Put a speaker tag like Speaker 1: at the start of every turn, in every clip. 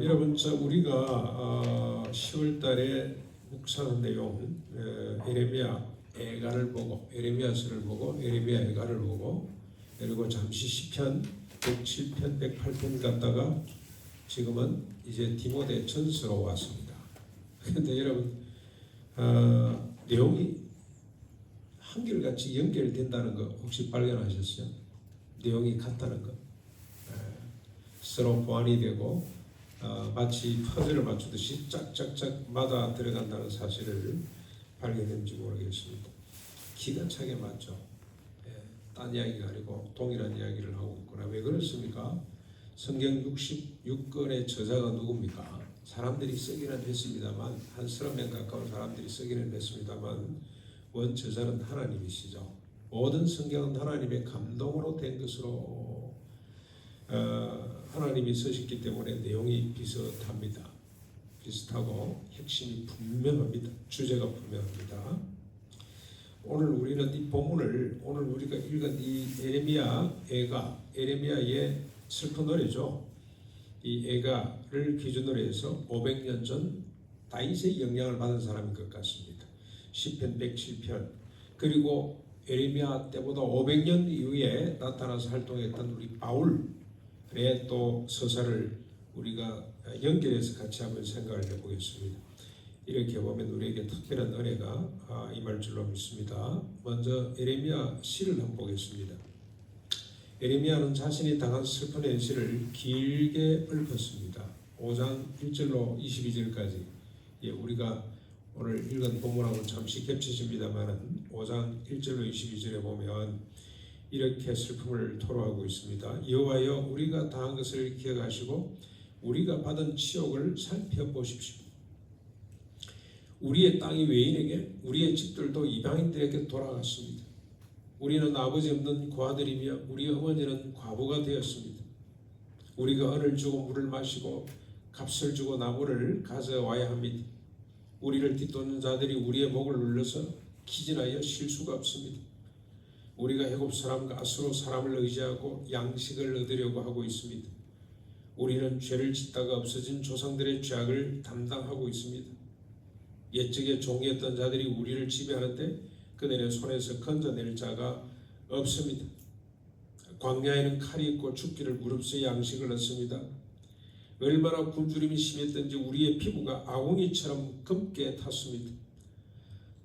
Speaker 1: 여러분, 우리가 10월 달에 묵상한 내용, 에레미야 애가를 보고, 에레미야서를 보고, 에레미야 애가를 보고, 그리고 잠시 시편 107편, 108편 갔다가 지금은 이제 디모데 전서로 왔습니다. 그런데 여러분, 내용이 한결같이 연결된다는 거 혹시 발견하셨어요? 내용이 같다는 거. 서로 보완이 되고 마치 퍼즐을 맞추듯이 짝짝짝 맞아 들어간다는 사실을 발견했는지 모르겠습니다. 기가 차게 맞죠. 딴 이야기가 아니고 동일한 이야기를 하고 있구나. 왜 그렇습니까? 성경 66권의 저자가 누굽니까? 사람들이 쓰기는 했습니다만, 한 30명 가까운 사람들이 쓰기는 했습니다만 원 저자는 하나님이시죠. 모든 성경은 하나님의 감동으로 된 것으로 하나님이 쓰셨기 때문에 내용이 비슷합니다. 비슷하고 핵심이 분명합니다. 주제가 분명합니다. 오늘 우리는 이 본문을, 오늘 우리가 읽은 이 에레미야 애가, 에레미야의 슬픈 노래죠. 이 애가를 기준으로 해서 500년 전 다윗의 영향을 받은 사람인 것 같습니다. 시편 107편, 그리고 에레미야 때보다 500년 이후에 나타나서 활동했던 우리 바울의 또 서사를 우리가 연결해서 같이 한번 생각을 해보겠습니다. 이렇게 보면 우리에게 특별한 은혜가 임할 줄로 믿습니다. 먼저 에레미야 시를 한번 보겠습니다. 에레미야는 자신이 당한 슬픈 현실을 길게 읊었습니다. 5장 1절로 22절까지. 우리가 오늘 읽은 본문하고 잠시 겹치십니다만 5장 1절로 22절에 보면 이렇게 슬픔을 토로하고 있습니다. 여호와여, 우리가 당한 것을 기억하시고 우리가 받은 치욕을 살펴보십시오. 우리의 땅이 외인에게, 우리의 집들도 이방인들에게 돌아갔습니다. 우리는 아버지 없는 고아들이며 우리 어머니는 과부가 되었습니다. 우리가 은을 주고 물을 마시고 값을 주고 나무를 가져와야 합니다. 우리를 뒤쫓는 자들이 우리의 목을 눌러서 기진하여 쉴 수가 없습니다. 우리가 애굽 사람과 아수르 사람을 의지하고 양식을 얻으려고 하고 있습니다. 우리는 죄를 짓다가 없어진 조상들의 죄악을 담당하고 있습니다. 옛적에 종이었던 자들이 우리를 지배하는데 그들의 손에서 건져낼 자가 없습니다. 광야에는 칼이 있고 죽기를 무릅쓰 양식을 얻습니다. 얼마나 굶주림이 심했던지 우리의 피부가 아궁이처럼 검게 탔습니다.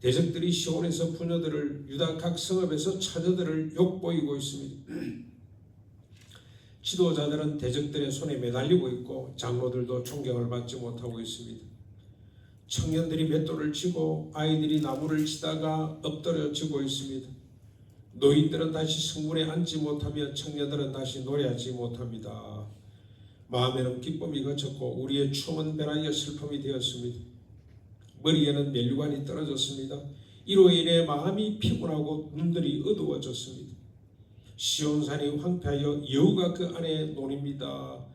Speaker 1: 대적들이 시온에서 부녀들을, 유다 각 성읍에서 처녀들을 욕보이고 있습니다. 지도자들은 대적들의 손에 매달리고 있고 장로들도 존경을 받지 못하고 있습니다. 청년들이 맷돌을 치고 아이들이 나무를 치다가 엎드려지고 있습니다. 노인들은 다시 성문에 앉지 못하며 청년들은 다시 노래하지 못합니다. 마음에는 기쁨이 그쳤고 우리의 춤은 변하여 슬픔이 되었습니다. 머리에는 멜류관이 떨어졌습니다. 이로 인해 마음이 피곤하고 눈들이 어두워졌습니다. 시온산이 황폐하여 여우가 그 안에 노립니다.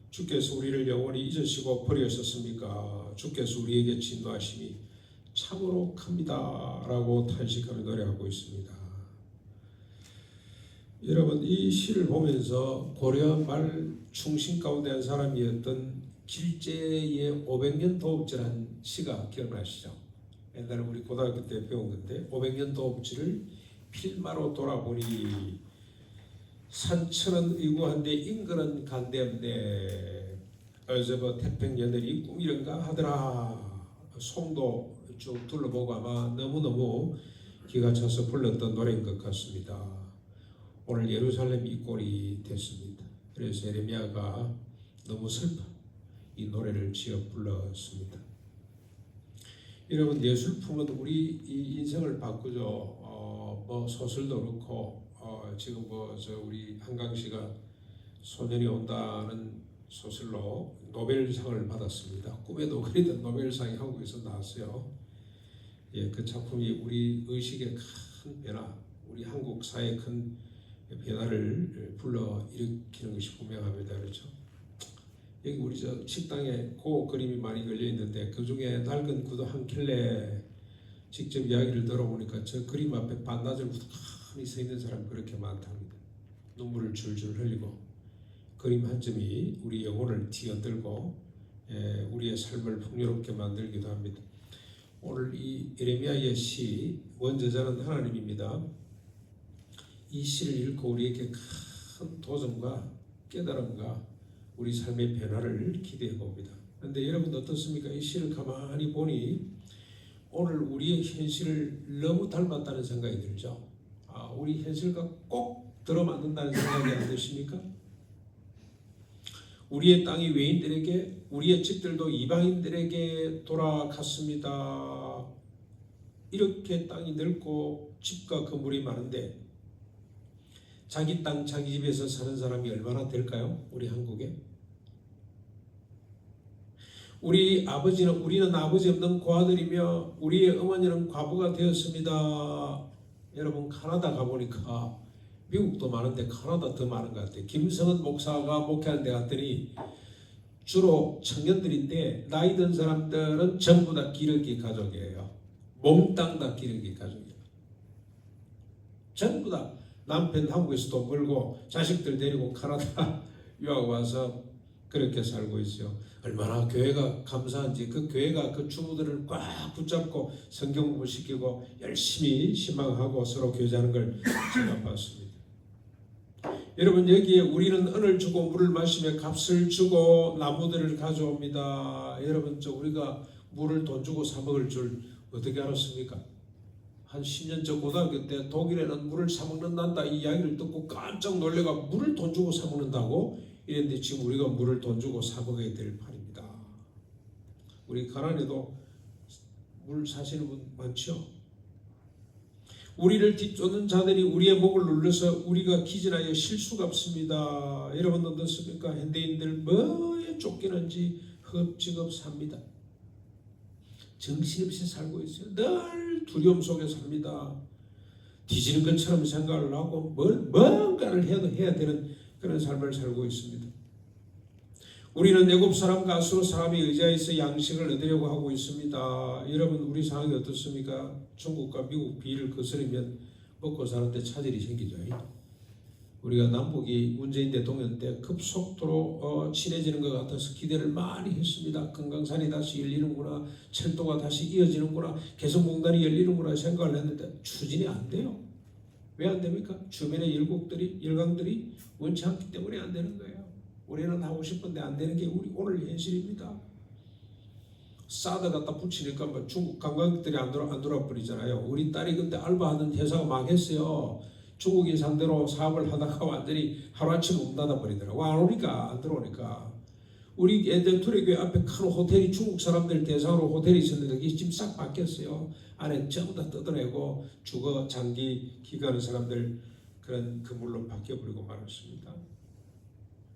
Speaker 1: 주께서 우리를 영원히 잊으시고 버리셨습니까? 주께서 우리에게 진노하심이 참으로 큽니다. 라고 탄식하며 노래하고 있습니다. 여러분, 이 시를 보면서 고려 말 충신 가운데 한 사람이었던 길제의 500년 도읍지라는 시가 기억나시죠? 옛날에 우리 고등학교 때 배운 건데 500년 도읍지를 필마로 돌아보니 산천은 의구한데 인근은 간데없네. 어제버 태평연들이 꿈이런가 하더라. 송도 쭉 둘러보고 아마 너무너무 기가 차서 불렀던 노래인 것 같습니다. 오늘 예루살렘 이 꼴이 됐습니다. 그래서 에레미야가 너무 슬퍼 이 노래를 지어 불렀습니다. 여러분, 예술품은 우리 이 인생을 바꾸죠. 소설도 그렇고 지금 우리 한강씨가 소년이 온다는 소설로 노벨상을 받았습니다. 꿈에도 그리던 노벨상이 한국에서 나왔어요. 그 작품이 우리 의식의 큰 변화, 우리 한국 사회의 큰 변화를 불러일으키는 것이 분명합니다. 그렇죠? 여기 우리 식당에 그 그림이 많이 걸려 있는데 그 중에 낡은 구두 한 켤레 직접 이야기를 들어보니까 저 그림 앞에 반나절 가만히 서 있는 사람이 그렇게 많답니다. 눈물을 줄줄 흘리고 그림 한 점이 우리 영혼을 뒤흔들고 우리의 삶을 풍요롭게 만들기도 합니다. 오늘 이 예레미야의 시 원저자는 하나님입니다. 이 시를 읽고 우리에게 큰 도전과 깨달음과 우리 삶의 변화를 기대해 봅니다. 그런데 여러분 어떻습니까? 이 시를 가만히 보니 오늘 우리의 현실을 너무 닮았다는 생각이 들죠. 우리 현실과 꼭 들어맞는다는 생각이 안 드십니까? 우리의 땅이 외인들에게, 우리의 집들도 이방인들에게 돌아갔습니다. 이렇게 땅이 넓고 집과 건물이 많은데 자기 땅, 자기 집에서 사는 사람이 얼마나 될까요? 우리 한국에? 우리는 아버지 없는 고아들이며 우리의 어머니는 과부가 되었습니다. 여러분 카나다 가보니까 미국도 많은데 카나다 더 많은 것 같아요. 김성은 목사가 목회하는 데 갔더니 주로 청년들인데 나이 든 사람들은 전부 다 기러기 가족이에요. 몽땅 다 기러기 가족이에요. 전부 다 남편 한국에서 돈 벌고 자식들 데리고 카나다 유학 와서 그렇게 살고 있어요. 얼마나 교회가 감사한지 그 교회가 그 주부들을 꽉 붙잡고 성경 공부시키고 열심히 신방하고 서로 교제하는 걸 제가 봤습니다. 여러분 여기에 우리는 은을 주고 물을 마시며 값을 주고 나무들을 가져옵니다. 여러분 우리가 물을 돈 주고 사 먹을 줄 어떻게 알았습니까? 한 10년 전 고등학교 때 독일에는 물을 사 먹는단다 이 이야기를 듣고 깜짝 놀래가 물을 돈 주고 사 먹는다고 이랬는데 지금 우리가 물을 돈 주고 사 먹어야 될 판입니다. 우리 가난해도 물 사시는 분 많죠? 우리를 뒤쫓는 자들이 우리의 목을 눌러서 우리가 기진하여 쉴 수가 없습니다. 여러분 어떻습니까? 현대인들 뭐에 쫓기는지 흡지겁 삽니다. 정신없이 살고 있어요. 늘 두려움 속에 삽니다. 뒤지는 것처럼 생각을 하고 뭔가를 해야 되는 그런 삶을 살고 있습니다. 우리는 애굽 사람과 아수르 사람의 의지에서 양식을 얻으려고 하고 있습니다. 여러분 우리 상황이 어떻습니까? 중국과 미국 비를 거스르면 먹고 사는데 차질이 생기죠. 우리가 남북이 문재인 대통령 때 급속도로 친해지는 것 같아서 기대를 많이 했습니다. 금강산이 다시 열리는구나, 철도가 다시 이어지는구나, 개성공단이 열리는구나 생각을 했는데 추진이 안 돼요. 왜 안 됩니까? 주변의 일강들이 원치 않기 때문에 안 되는 거예요. 우리는 하고 싶은데 안 되는 게 우리 오늘 현실입니다. 사드 갖다 붙이니까 뭐 중국 관광객들이 안 들어와 버리잖아요. 우리 딸이 그때 알바하던 회사가 망했어요. 중국인 상대로 사업을 하다가 완전히 하루아침에 문 닫아 버리더라고. 안 오니까, 안 들어오니까. 우리 애들 투례교회 앞에 큰 호텔이 중국 사람들 대상으로 호텔이 있었는데 그게 지금 싹 바뀌었어요. 안에 전부 다 뜯어내고 주거 장기 기간의 사람들 그런 건물로 바뀌어버리고 말았습니다.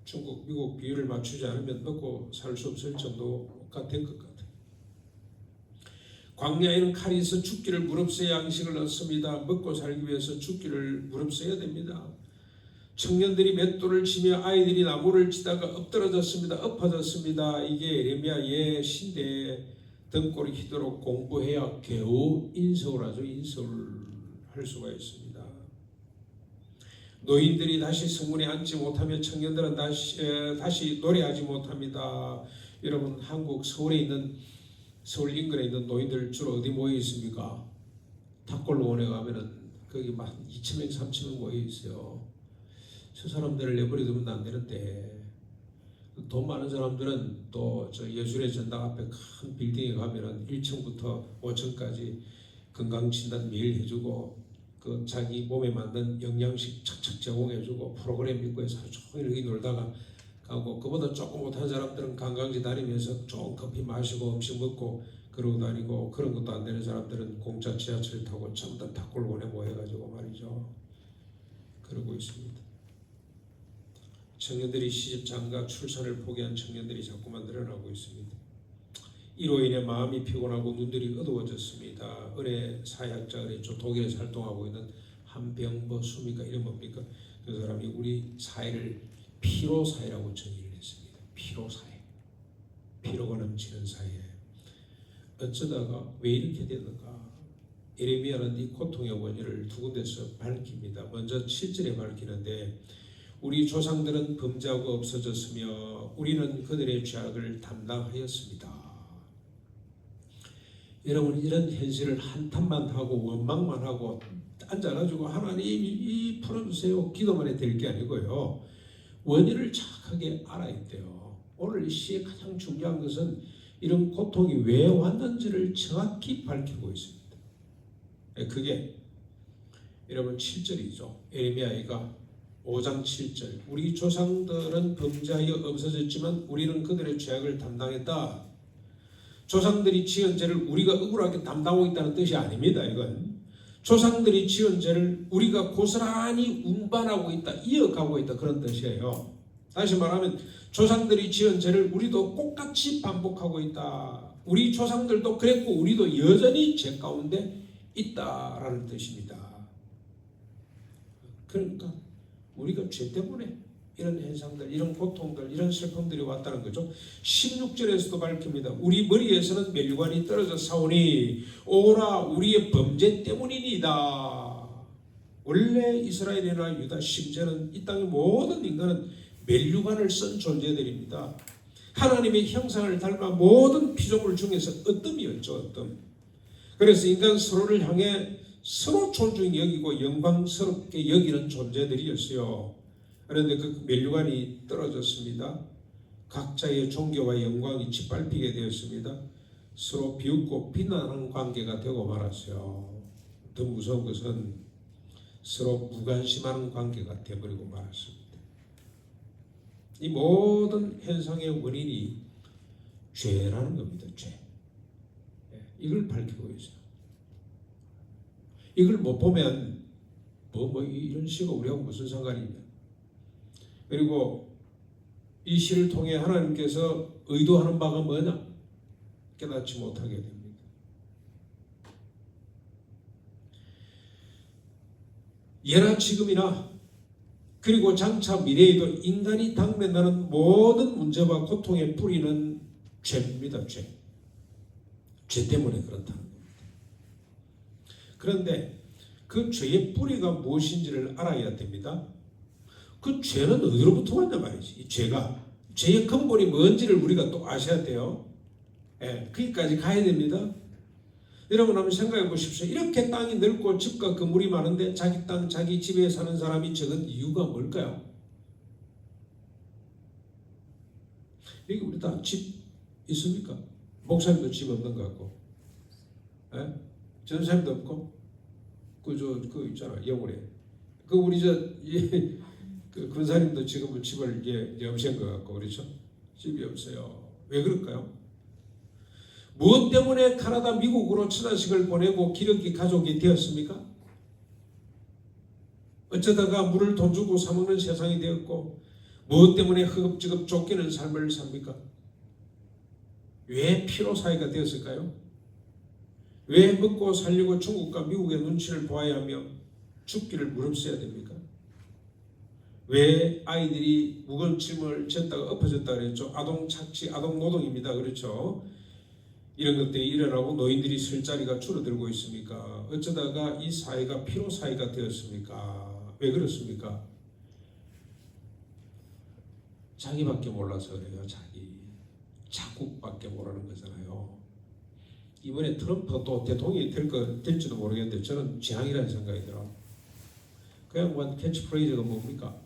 Speaker 1: 중국, 미국 비율을 맞추지 않으면 먹고 살 수 없을 정도가 된 것 같아요. 광야에는 칼이 있어 죽기를 무릅쓰여 양식을 얻습니다. 먹고 살기 위해서 죽기를 무릅써야 됩니다. 청년들이 맷돌을 치며 아이들이 나무를 치다가 엎어졌습니다. 이게 예레미야의 시인데 등골이 휘도록 공부해야 겨우 인서울 하죠. 인서울 할 수가 있습니다. 노인들이 다시 성문에 앉지 못하며 청년들은 다시 노래하지 못합니다. 여러분 한국 서울 인근에 있는 노인들 주로 어디 모여 있습니까? 탑골원에 가면은 거기 막 2,000명, 3,000명 모여 있어요. 저 사람들을 내버려두면 안 되는데 돈 많은 사람들은 또 저 예술의 전당 앞에 큰 빌딩에 가면은 1층부터 5층까지 건강진단 매일 해주고 그 자기 몸에 맞는 영양식 착착 제공해주고 프로그램 있고 해서 하루 종일 여기 놀다가 가고 그보다 조금 못한 사람들은 관광지 다니면서 좋은 커피 마시고 음식 먹고 그러고 다니고 그런 것도 안 되는 사람들은 공짜 지하철 타고 전부 다 탑골원에 모여가지고 말이죠. 그러고 있습니다. 청년들이 시집 장가 출산을 포기한 청년들이 자꾸만 늘어나고 있습니다. 이로 인해 마음이 피곤하고 눈들이 어두워졌습니다. 은혜 사회학자 독일에서 활동하고 있는 한병버 수미가 이름 뭡니까? 그 사람이 우리 사회를 피로 사회라고 정의를 했습니다. 피로 사회, 피로가 넘치는 사회. 어쩌다가 왜 이렇게 됐는가? 예레미야는 이 고통의 원인을 두 군데서 밝힙니다. 먼저 7절에 밝히는데 우리 조상들은 범죄하고 없어졌으며 우리는 그들의 죄악을 담당하였습니다. 여러분, 이런 현실을 한탄만 하고 원망만 하고 앉아가지고 하나님 이 풀어주세요 기도만 해도 될 게 아니고요. 원인을 정확하게 알아야 돼요. 오늘 이 시의 가장 중요한 것은 이런 고통이 왜 왔는지를 정확히 밝히고 있습니다. 그게 여러분 7절이죠. 에레미야가 5장 7절. 우리 조상들은 범죄하여 없어졌지만 우리는 그들의 죄악을 담당했다. 조상들이 지은 죄를 우리가 억울하게 담당하고 있다는 뜻이 아닙니다. 이건 조상들이 지은 죄를 우리가 고스란히 운반하고 있다, 이어가고 있다, 그런 뜻이에요. 다시 말하면 조상들이 지은 죄를 우리도 똑같이 반복하고 있다. 우리 조상들도 그랬고 우리도 여전히 죄 가운데 있다라는 뜻입니다. 그러니까 우리가 죄 때문에 이런 현상들, 이런 고통들, 이런 슬픔들이 왔다는 거죠. 16절에서도 밝힙니다. 우리 머리에서는 멸관이 떨어져 사오니 오라 우리의 범죄 때문이니이다. 원래 이스라엘이나 유다, 심지어는 이 땅의 모든 인간은 멸관을 쓴 존재들입니다. 하나님의 형상을 닮아 모든 피조물 중에서 으뜸이었죠. 으뜸. 그래서 인간 서로를 향해 서로 존중히 여기고 영광스럽게 여기는 존재들이었어요. 그런데 그 멸관이 떨어졌습니다. 각자의 종교와 영광이 짓밟히게 되었습니다. 서로 비웃고 비난하는 관계가 되고 말았어요. 더 무서운 것은 서로 무관심하는 관계가 되어버리고 말았습니다. 이 모든 현상의 원인이 죄라는 겁니다. 죄. 이걸 밝히고 있어요. 이걸 못 보면 이런 시가 우리하고 무슨 상관이냐. 그리고 이 시를 통해 하나님께서 의도하는 바가 뭐냐? 깨닫지 못하게 됩니다. 예나 지금이나 그리고 장차 미래에도 인간이 당면하는 모든 문제와 고통의 뿌리는 죄입니다. 죄. 죄 때문에 그렇다는 겁니다. 그런데 그 죄의 뿌리가 무엇인지를 알아야 됩니다. 그 죄는 어디로부터 왔냐 말이지. 이 죄의 근본이 뭔지를 우리가 또 아셔야 돼요. 거기까지 가야 됩니다. 여러분 한번 생각해 보십시오. 이렇게 땅이 넓고 집과 건물이 많은데 자기 땅, 자기 집에 사는 사람이 적은 이유가 뭘까요? 여기 우리 다 집 있습니까? 목사님도 집 없는 것 같고, 전사님도 없고, 그 있잖아, 영월에. 우리 그 근사님도 지금은 집을 없앤 것 같고, 그렇죠? 집이 없어요. 왜 그럴까요? 무엇 때문에 캐나다, 미국으로 처자식을 보내고 기러기 가족이 되었습니까? 어쩌다가 물을 돈 주고 사먹는 세상이 되었고, 무엇 때문에 허겁지겁 쫓기는 삶을 삽니까? 왜 피로 사회가 되었을까요? 왜 먹고 살려고 중국과 미국의 눈치를 보아야 하며 죽기를 무릅쓰어야 됩니까? 왜 아이들이 무거운 짐을 졌다가 엎어졌다 그랬죠? 아동 착취, 아동 노동입니다. 그렇죠? 이런 것들이 일어나고 노인들이 쓸 자리가 줄어들고 있습니까? 어쩌다가 이 사회가 피로 사회가 되었습니까? 왜 그렇습니까? 자기밖에 몰라서 그래요. 자국밖에 모르는 거잖아요. 이번에 트럼프 또 대통령이 될지도 모르겠는데 저는 재앙이라는 생각이 들어요. 그냥 캐치프레이즈가 뭡니까?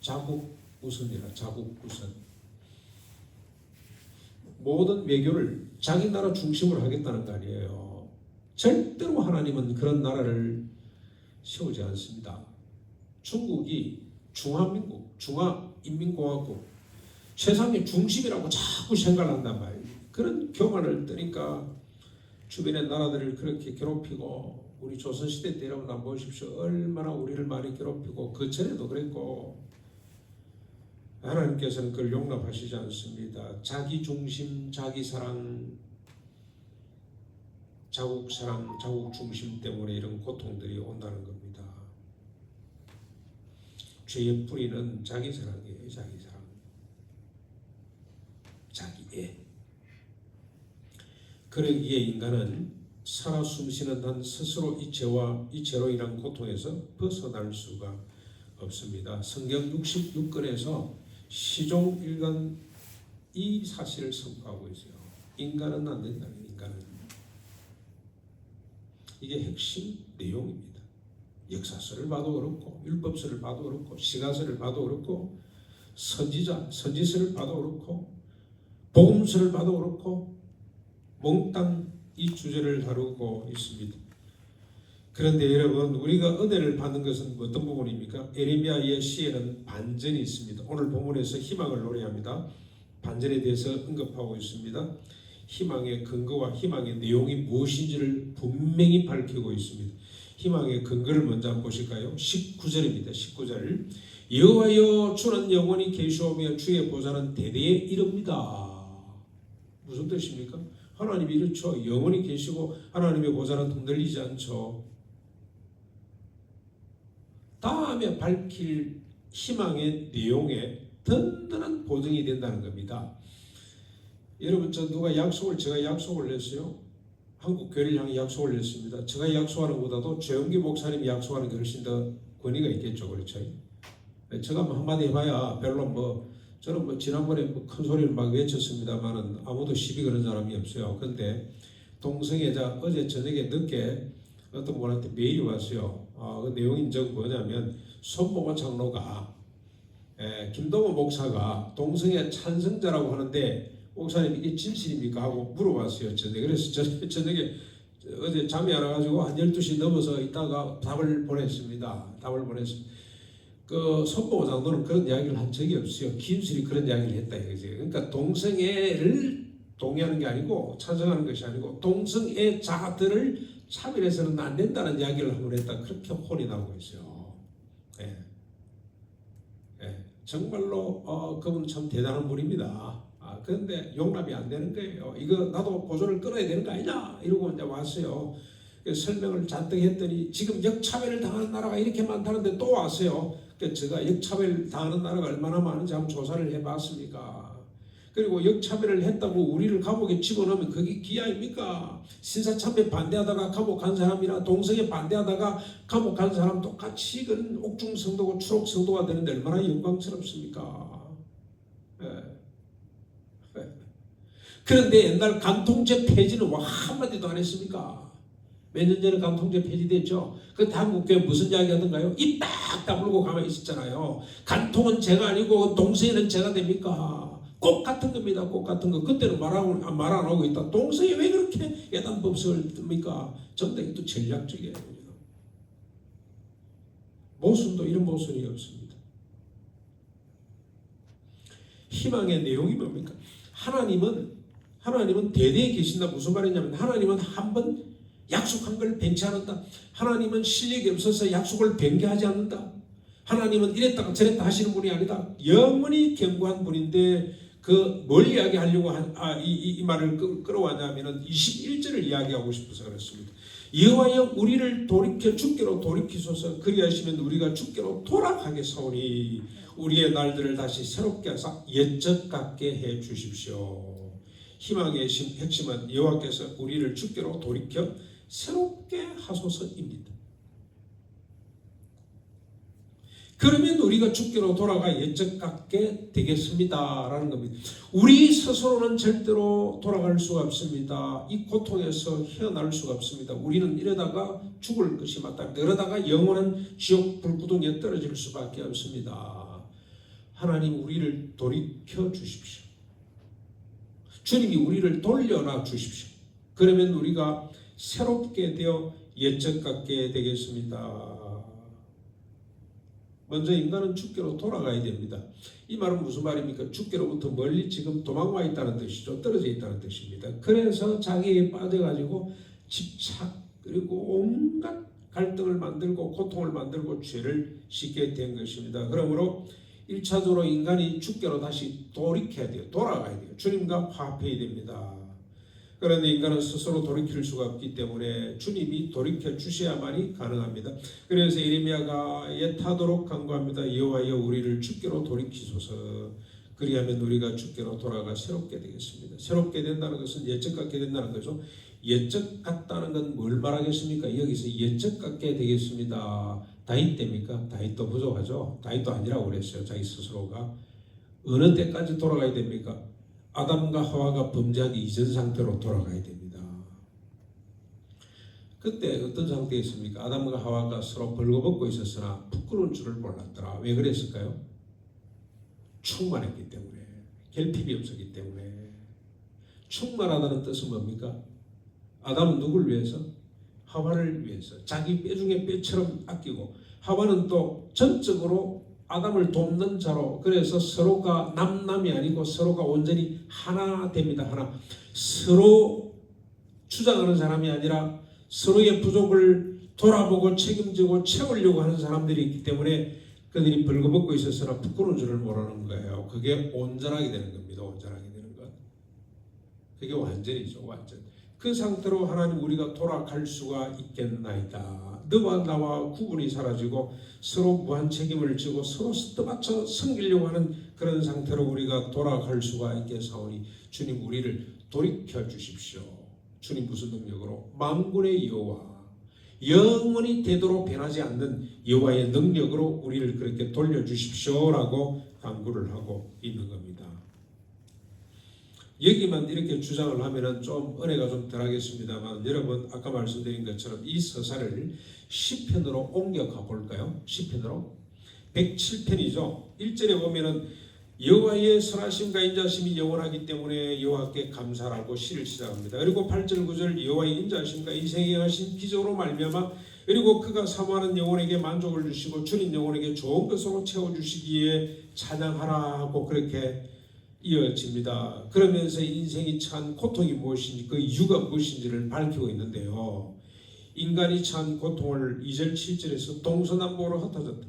Speaker 1: 자국 우선이라. 자국 우선. 모든 외교를 자기 나라 중심으로 하겠다는 거 아니에요. 절대로 하나님은 그런 나라를 세우지 않습니다. 중국이 중화민국, 중화인민공화국 세상의 중심이라고 자꾸 생각을 한단 말이에요. 그런 교만을 뜨니까 주변의 나라들을 그렇게 괴롭히고, 우리 조선시대 때 여러분 한번 보십시오. 얼마나 우리를 많이 괴롭히고, 그 전에도 그랬고, 하나님께서는 그걸 용납하시지 않습니다. 자기 중심, 자기 사랑, 자국 사랑, 자국 중심 때문에 이런 고통들이 온다는 겁니다. 죄의 뿌리는 자기 사랑이에요. 자기 사랑. 자기애. 그러기에 인간은 살아 숨쉬는 한 스스로 이 죄로 인한 고통에서 벗어날 수가 없습니다. 성경 66권에서 시종 1권 이 사실을 선포하고 있어요. 인간은 안 된다는 인간은. 이게 핵심 내용입니다. 역사서를 봐도 그렇고 율법서를 봐도 그렇고 시가서를 봐도 그렇고 선지서를 봐도 그렇고 복음서를 봐도 그렇고 몽땅 이 주제를 다루고 있습니다. 그런데 여러분, 우리가 은혜를 받는 것은 어떤 부분입니까? 에레미야의 시에는 반전이 있습니다. 오늘 본문에서 희망을 노래합니다. 반전에 대해서 언급하고 있습니다. 희망의 근거와 희망의 내용이 무엇인지를 분명히 밝히고 있습니다. 희망의 근거를 먼저 한번 보실까요? 19절입니다. 19절. 여호와여 주는 영원히 계시오며 주의 보좌는 대대에 이릅니다. 무슨 뜻입니까? 하나님이 이렇죠. 영원히 계시고 하나님의 보좌는 흔들리지 않죠. 다음에 밝힐 희망의 내용에 든든한 보증이 된다는 겁니다. 여러분, 제가 약속을 했어요. 한국 교회를 향해 약속을 했습니다. 제가 약속하는 것보다도 최영기 목사님이 약속하는 게 훨씬 더 권위가 있겠죠. 그렇죠? 제가 한마디 해봐야 별로 저는 지난번에 큰 소리를 막 외쳤습니다만은 아무도 시비 거는 사람이 없어요. 근데 동성애자 어제 저녁에 늦게 어떤 분한테 메일이 왔어요. 그 내용이 뭐냐면 손보고 장로가 김동호 목사가 동성애 찬성자라고 하는데 목사님 이게 진실입니까? 하고 물어봤어요. 그래서 저녁에 어제 잠이 안 와가지고 한 12시 넘어서 있다가 답을 보냈습니다. 그 손보호 장로는 그런 이야기를 한 적이 없어요. 김술이 그런 이야기를 했다 이거지. 그러니까 동성애를 동의하는 게 아니고 찬성하는 것이 아니고 동성애자들을 차별해서는 안 된다는 이야기를 한번 했다. 그렇게 혼이 나고 있어요. 정말로 그분 참 대단한 분입니다. 그런데 용납이 안 되는 거예요. 이거 나도 보존을 끊어야 되는 거 아니냐 이러고 이제 왔어요. 설명을 잔뜩 했더니 지금 역차별을 당하는 나라가 이렇게 많다는데 또 왔어요. 제가 역차별 당하는 나라가 얼마나 많은지 한번 조사를 해봤습니까? 그리고 역차별을 했다고 우리를 감옥에 집어넣으면 그게 기아입니까? 신사참배 반대하다가 감옥 간 사람이나 동성애 반대하다가 감옥 간 사람 똑같이 그런 옥중성도고 추록성도가 되는데 얼마나 영광스럽습니까? 그런데 옛날 간통죄 폐지는 한마디도 안 했습니까? 몇 년 전에 간통죄 폐지됐죠. 그 한국교회 무슨 이야기 하던가요? 입 딱 다물고 가만히 있었잖아요. 간통은 죄가 아니고 동성애는 죄가 됩니까? 꼭 같은 겁니다. 꼭 같은 거. 그때는 말 안 하고 있다. 동성애 왜 그렇게 예단 법석을 듭니까? 전부 다 이것도 전략적이에요. 모순도 이런 모순이 없습니다. 희망의 내용이 뭡니까? 하나님은 대대에 계신다. 무슨 말이냐면 하나님은 한번 약속한 걸 변치 않는다. 하나님은 실력이 없어서 약속을 변개하지 않는다. 하나님은 이랬다가 저랬다 하시는 분이 아니다. 영원히 견고한 분인데 뭘 이야기하려고 이 말을 끌어왔냐면은 21절을 이야기하고 싶어서 그렇습니다. 여호와여 우리를 돌이켜 주께로 돌이키소서. 그리하시면 우리가 주께로 돌아가겠사오니 우리의 날들을 다시 새롭게 하사 옛적 같게 해 주십시오. 희망의 핵심은 여호와께서 우리를 주께로 돌이켜 새롭게 하소서입니다. 그러면 우리가 주께로 돌아가 옛적 같게 되겠습니다 라는 겁니다. 우리 스스로는 절대로 돌아갈 수가 없습니다. 이 고통에서 헤어날 수가 없습니다. 우리는 이러다가 죽을 것이 맞답니다. 이러다가 영원한 지옥 불구덩이에 떨어질 수밖에 없습니다. 하나님 우리를 돌이켜 주십시오. 주님이 우리를 돌려놔 주십시오. 그러면 우리가 새롭게 되어 옛적 같게 되겠습니다. 먼저 인간은 주께로 돌아가야 됩니다. 이 말은 무슨 말입니까? 주께로부터 멀리 지금 도망와 있다는 뜻이죠. 떨어져 있다는 뜻입니다. 그래서 자기에 빠져가지고 집착 그리고 온갖 갈등을 만들고 고통을 만들고 죄를 짓게 된 것입니다. 그러므로 1차적으로 인간이 주께로 다시 돌이켜야 돼요. 돌아가야 돼요. 주님과 화합해야 됩니다. 그런데 인간은 스스로 돌이킬 수가 없기 때문에 주님이 돌이켜 주셔야만이 가능합니다. 그래서 예레미야가 예타도록 간구합니다. 여호와여 우리를 주께로 돌이키소서. 그리하면 우리가 주께로 돌아가 새롭게 되겠습니다. 새롭게 된다는 것은 옛적 같게 된다는 거죠. 옛적 같다는 건 뭘 말하겠습니까? 여기서 옛적 같게 되겠습니다. 다윗 때입니까? 다윗도 부족하죠. 다윗도 아니라고 그랬어요. 자기 스스로가. 어느 때까지 돌아가야 됩니까? 아담과 하와가 범죄하기 이전 상태로 돌아가야 됩니다. 그때 어떤 상태에 있습니까? 아담과 하와가 서로 벌거벗고 있었으나 부끄러운 줄을 몰랐더라. 왜 그랬을까요? 충만했기 때문에. 결핍이 없었기 때문에. 충만하다는 뜻은 뭡니까? 아담은 누굴 위해서? 하와를 위해서. 자기 뼈 중에 뼈처럼 아끼고, 하와는 또 전적으로 아담을 돕는 자로, 그래서 서로가 남남이 아니고 서로가 온전히 하나 됩니다. 하나. 서로 주장하는 사람이 아니라 서로의 부족을 돌아보고 책임지고 채우려고 하는 사람들이 있기 때문에 그들이 벌거벗고 있었으나 부끄러운 줄을 모르는 거예요. 그게 온전하게 되는 겁니다. 온전하게 되는 것. 그게 완전이죠. 완전. 그 상태로 하나님 우리가 돌아갈 수가 있겠나이다. 너와 나와 구분이 사라지고 서로 무한 책임을 지고 서로 뜻맞춰 섬기려고 하는 그런 상태로 우리가 돌아갈 수가 있겠사오니 주님 우리를 돌이켜 주십시오. 주님 무슨 능력으로? 만군의 여호와, 영원히 되도록 변하지 않는 여호와의 능력으로 우리를 그렇게 돌려주십시오라고 간구를 하고 있는 겁니다. 여기만 이렇게 주장을 하면은 좀 은혜가 좀 덜하겠습니다만, 여러분 아까 말씀드린 것처럼 이 서사를 시편으로 옮겨 가볼까요? 시편으로 107편이죠. 1절에 보면은 여호와의 선하심과 인자심이 영원하기 때문에 여호와께 감사하고 시를 시작합니다. 그리고 8절 9절 여호와의 인자심과 인생에 하신 기적으로 말미암아, 그리고 그가 사모하는 영혼에게 만족을 주시고 주님 영혼에게 좋은 것으로 채워주시기에 찬양하라 하고 그렇게 이어집니다. 그러면서 인생이 처한 고통이 무엇인지, 그 이유가 무엇인지를 밝히고 있는데요. 인간이 처한 고통을 2절 7절에서 동서남북으로 흩어졌다.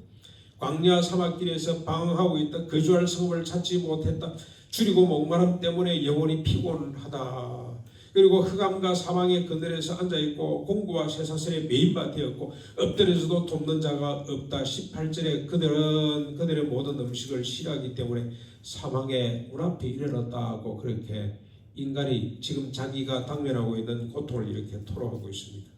Speaker 1: 광야 사막길에서 방황하고 있다. 거주할 성읍을 찾지 못했다. 줄이고 목마름 때문에 영혼이 피곤하다. 그리고 흑암과 사망의 그늘에서 앉아있고 공구와 쇠사슬에 매인바 되었고 엎드려서도 돕는 자가 없다. 18절에 그들의 모든 음식을 싫어하기 때문에 사망의 문 앞에 이르렀다고 그렇게 인간이 지금 자기가 당면하고 있는 고통을 이렇게 토로하고 있습니다.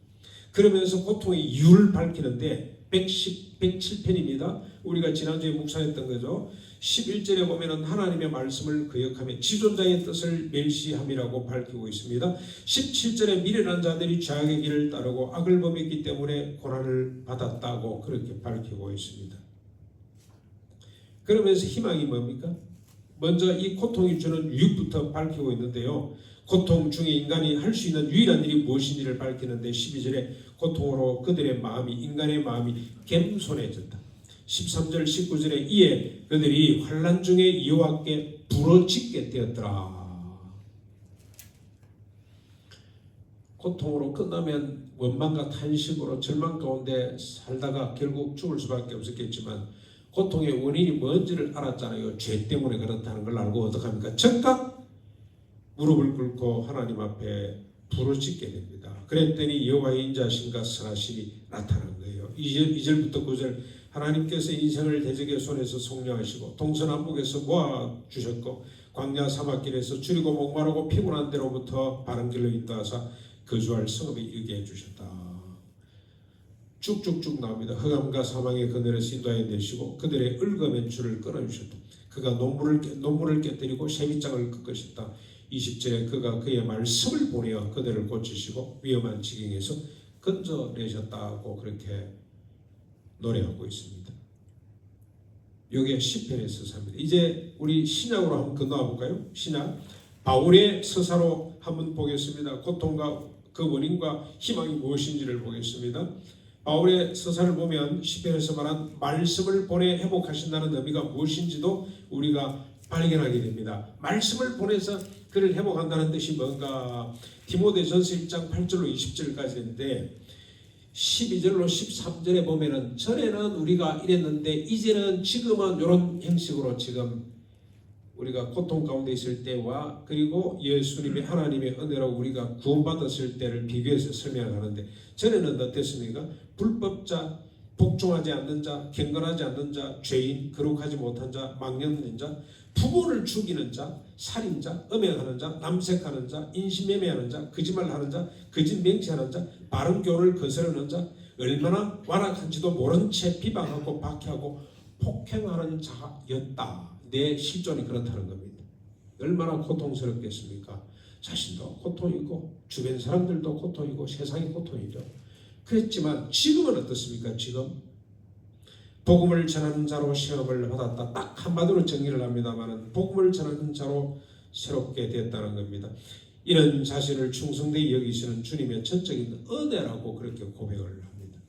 Speaker 1: 그러면서 고통의 이유를 밝히는데 107편입니다. 우리가 지난주에 묵상했던 거죠. 11절에 보면은 하나님의 말씀을 거역하며 지존자의 뜻을 멸시함이라고 밝히고 있습니다. 17절에 미련한 자들이 죄악의 길을 따르고 악을 범했기 때문에 고난을 받았다고 그렇게 밝히고 있습니다. 그러면서 희망이 뭡니까? 먼저 이 고통이 주는 유익부터 밝히고 있는데요. 고통 중에 인간이 할 수 있는 유일한 일이 무엇인지를 밝히는데 12절에 고통으로 그들의 마음이, 인간의 마음이 겸손해졌다. 13절 19절에 이에 그들이 환난 중에 여호와께 부르짖게 되었더라. 고통으로 끝나면 원망과 탄식으로 절망 가운데 살다가 결국 죽을 수밖에 없었겠지만, 고통의 원인이 뭔지를 알았잖아요. 죄 때문에 그렇다는 걸 알고 어떡합니까? 즉각 무릎을 꿇고 하나님 앞에 부르짖게 됩니다. 그랬더니 여호와의 인자심과 선하심이 나타난 거예요. 2절부터 9절 하나님께서 인생을 대적의 손에서 속량하시고 동서남북에서 모아주셨고 광야 사막길에서 줄이고 목마르고 피곤한 데로부터 바른 길로 인도하사 거주할 성읍에 이르게 해주셨다. 쭉쭉쭉 나옵니다. 흑암과 사망의 그늘에서 인도하여 내시고 그들의 얽어맨 줄을 끊어주셨다. 그가 논문을 깨뜨리고 쇠밑장을 꺾으셨다. 20절에 그가 그의 말씀을 보내어 그들을 고치시고 위험한 지경에서 건져내셨다고 그렇게 노래하고 있습니다. 이게 시편의 서사입니다. 이제 우리 신약으로 한번 건너와 볼까요? 신약 바울의 서사로 한번 보겠습니다. 고통과 그 원인과 희망이 무엇인지를 보겠습니다. 바울의 서사를 보면 시편에서 말한 말씀을 보내 회복하신다는 의미가 무엇인지도 우리가 발견하게 됩니다. 말씀을 보내서 그를 회복한다는 뜻이 뭔가? 디모데전서 1장 8절로 20절까지인데 12절로 13절에 보면은 전에는 우리가 이랬는데 이제는 지금은 이런 형식으로 지금 우리가 고통 가운데 있을 때와 그리고 예수님의 하나님의 은혜로 우리가 구원받았을 때를 비교해서 설명하는데, 전에는 어땠습니까? 불법자, 복종하지 않는 자, 경건하지 않는 자, 죄인, 거룩하지 못한 자, 망령된 자, 부모를 죽이는 자, 살인자, 음행하는 자, 남색하는 자, 인신매매하는 자, 거짓말하는 자, 거짓 맹세하는 자, 바른 교훈을 거스르는 자, 얼마나 완악한지도 모른 채 비방하고 박해하고 폭행하는 자였다. 내 실존이 그렇다는 겁니다. 얼마나 고통스럽겠습니까? 자신도 고통이고 주변 사람들도 고통이고 세상이 고통이죠. 그랬지만 지금은 어떻습니까? 지금 복음을 전하는 자로 시험을 받았다. 딱 한마디로 정리를 합니다만 복음을 전하는 자로 새롭게 됐다는 겁니다. 이는 자신을 충성되이 여기시는 주님의 전적인 은혜라고 그렇게 고백을 합니다.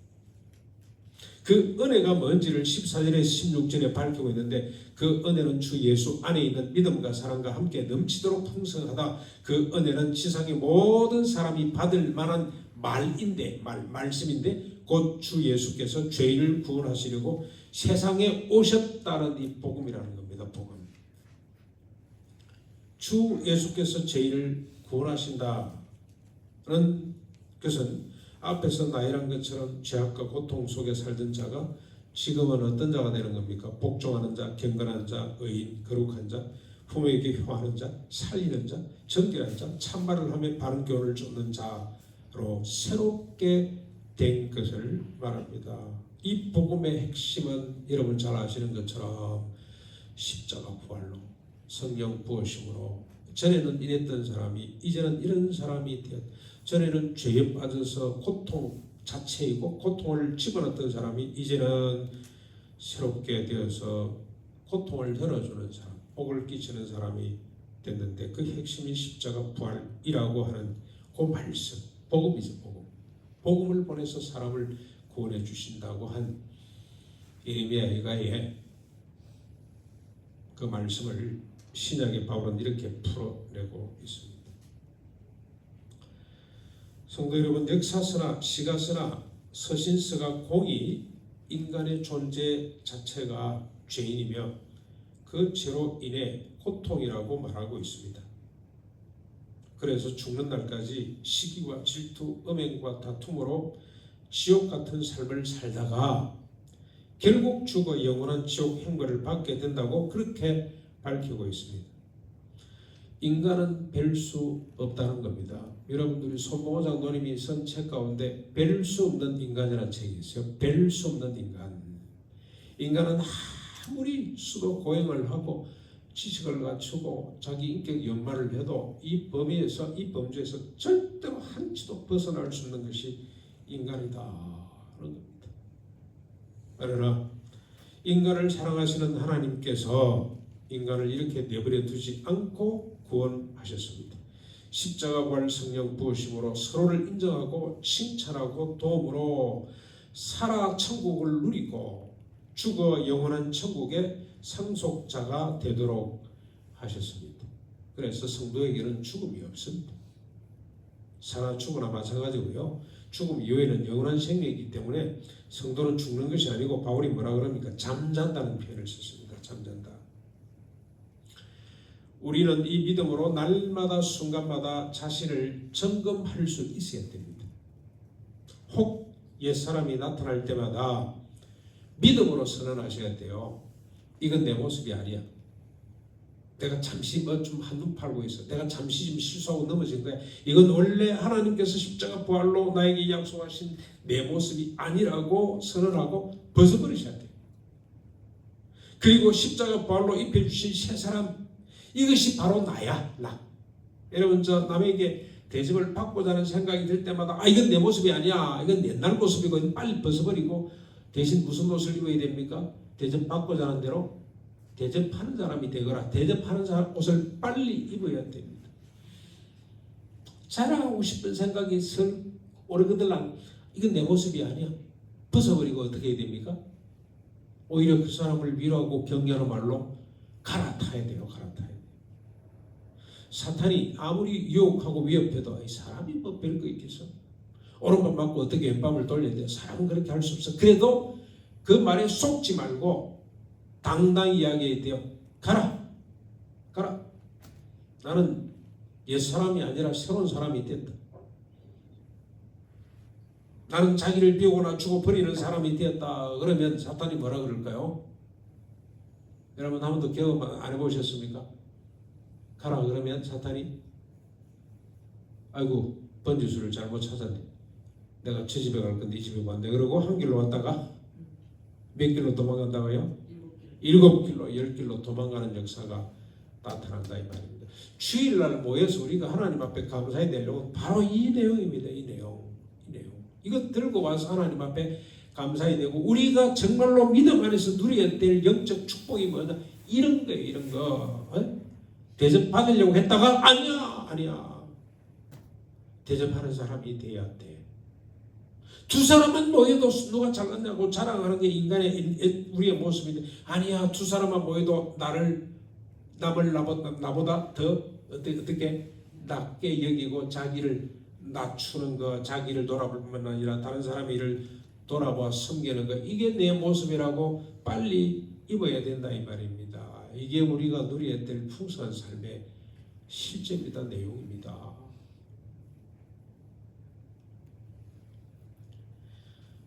Speaker 1: 그 은혜가 뭔지를 14절에서 16절에 밝히고 있는데 그 은혜는 주 예수 안에 있는 믿음과 사랑과 함께 넘치도록 풍성하다. 그 은혜는 지상의 모든 사람이 받을 만한 말씀인데 곧 주 예수께서 죄인을 구원하시려고 세상에 오셨다는 이 복음이라는 겁니다. 복음. 주 예수께서 죄인을 구원하신다는 것은 앞에서 나열한 것처럼 죄악과 고통 속에 살던 자가 지금은 어떤 자가 되는 겁니까? 복종하는 자, 경건한 자, 의인, 거룩한 자, 부모에게 효하는 자, 살리는 자, 정결한 자, 참말을 하며 바른 교훈을 쫓는 자로 새롭게 된 것을 말합니다. 이 복음의 핵심은 여러분 잘 아시는 것처럼 십자가 부활로 성령 부으심으로 전에는 이랬던 사람이 이제는 이런 사람이 되었다. 전에는 죄에 빠져서 고통 자체이고 고통을 집어넣었던 사람이 이제는 새롭게 되어서 고통을 덜어주는 사람, 복을 끼치는 사람이 됐는데 그 핵심이 십자가 부활이라고 하는 그 말씀, 복음이죠. 복음을 보내서 사람을 구원해 주신다고 한 예레미야의 그 말씀을 신약의 바울은 이렇게 풀어내고 있습니다. 성도 여러분, 역사서나 시가서나 서신서가 공이 인간의 존재 자체가 죄인이며 그 죄로 인해 고통이라고 말하고 있습니다. 그래서 죽는 날까지 시기와 질투, 음행과 다툼으로 지옥 같은 삶을 살다가 결국 죽어 영원한 지옥 형벌을 받게 된다고 그렇게 밝히고 있습니다. 인간은 뵐 수 없다는 겁니다. 여러분들이 손봉호 장로님이 쓴 책 가운데 뵐 수 없는 인간이라는 책이 있어요. 뵐 수 없는 인간. 인간은 아무리 수도 고행을 하고 지식을 갖추고 자기 인격 연마를 해도 이 범위에서 이 범주에서 절대로 한치도 벗어날 수 없는 것이 인간이다는 겁니다. 그러나 인간을 사랑하시는 하나님께서 인간을 이렇게 내버려 두지 않고 구원하셨습니다. 십자가 부활 성령 부으심으로 서로를 인정하고 칭찬하고 도움으로 살아 천국을 누리고 죽어 영원한 천국의 상속자가 되도록 하셨습니다. 그래서 성도에게는 죽음이 없습니다. 살아 죽으나 마찬가지고요. 죽음 이후에는 영원한 생명이기 때문에 성도는 죽는 것이 아니고 바울이 뭐라 그럽니까? 잠잔다는 표현을 썼습니다. 잠잔다. 우리는 이 믿음으로 날마다 순간마다 자신을 점검할 수 있어야 됩니다. 혹 옛사람이 나타날 때마다 믿음으로 선언하셔야 돼요. 이건 내 모습이 아니야. 내가 잠시 좀 한눈 팔고 있어. 내가 잠시 좀 실수하고 넘어진 거야. 이건 원래 하나님께서 십자가 부활로 나에게 약속하신 내 모습이 아니라고 선언하고 벗어버리셔야 돼요. 그리고 십자가 부활로 입혀주신 새 사람, 이것이 바로 나야. 나. 여러분, 저 남에게 대접을 받고자 하는 생각이 들 때마다 이건 내 모습이 아니야. 이건 옛날 모습이고 빨리 벗어버리고 대신 무슨 옷을 입어야 됩니까? 대접받고자 하는 대로 대접하는 사람이 되거라. 대접하는 사람 옷을 빨리 입어야 됩니다. 자랑하고 싶은 생각이 오르거들랑 이건 내 모습이 아니야. 벗어버리고 어떻게 해야 됩니까? 오히려 그 사람을 위로하고 격려하는 말로 갈아타야 돼요. 갈아타야 돼요. 사탄이 아무리 유혹하고 위협해도 이 사람이 뭐 별거 있겠어? 오른밤 맞고 어떻게 왼밤을 돌려야 돼? 사람은 그렇게 할 수 없어. 그래도 그 말에 속지 말고 당당히 이야기해야 돼요. 가라. 가라. 나는 옛사람이 아니라 새로운 사람이 됐다. 나는 자기를 비우거나 죽어버리는 사람이 되었다. 그러면 사탄이 뭐라 그럴까요? 여러분 한 번도 경험 안 해보셨습니까? 가라 그러면 사탄이 아이고 번지수를 잘못 찾았네. 내가 저 집에 갈 건데 이 집에 왔네. 그러고 한 길로 왔다가 몇 길로 도망간다고요? 7길로, 10길로 도망가는 역사가 나타난다 이 말입니다. 주일날 모여서 우리가 하나님 앞에 감사의 내용은 바로 이 내용입니다. 이 내용. 이거 들고 와서 하나님 앞에 감사의 내고 우리가 정말로 믿음 안에서 누려야 될 영적 축복이 뭐냐? 이런 거예요. 이런 거. 대접받으려고 했다가 아니야. 대접하는 사람이 돼야 돼. 두 사람만 모여도 누가 잘났냐고 자랑하는 게 인간의 우리의 모습인데 아니야. 두 사람만 모여도 남을 나보다 더 어떻게 낮게 여기고 자기를 낮추는 거, 자기를 돌아볼 뿐만 아니라 다른 사람의 일을 돌아봐 섬기는 거, 이게 내 모습이라고 빨리 입어야 된다 이 말입니다. 이게 우리가 누려야 될 풍성한 삶의 실제입니다. 내용입니다.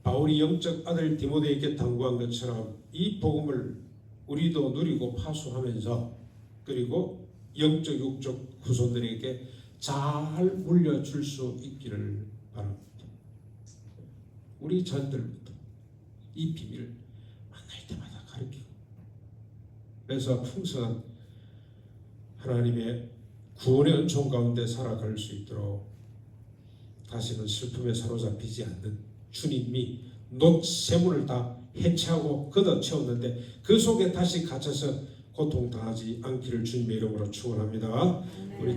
Speaker 1: 바울이 영적 아들 디모데에게 당부한 것처럼 이 복음을 우리도 누리고 파수하면서 그리고 영적 육적 후손들에게 잘 물려줄 수 있기를 바랍니다. 우리 자녀들부터 이 비밀을 만날 때마다 가르치고 그래서 풍성한 하나님의 구원의 은총 가운데 살아갈 수 있도록 다시는 슬픔에 사로잡히지 않는 주님이 놋세문을 다 해체하고 걷어채웠는데 그 속에 다시 갇혀서 고통당하지 않기를 주님의 이름으로 축원합니다. 우리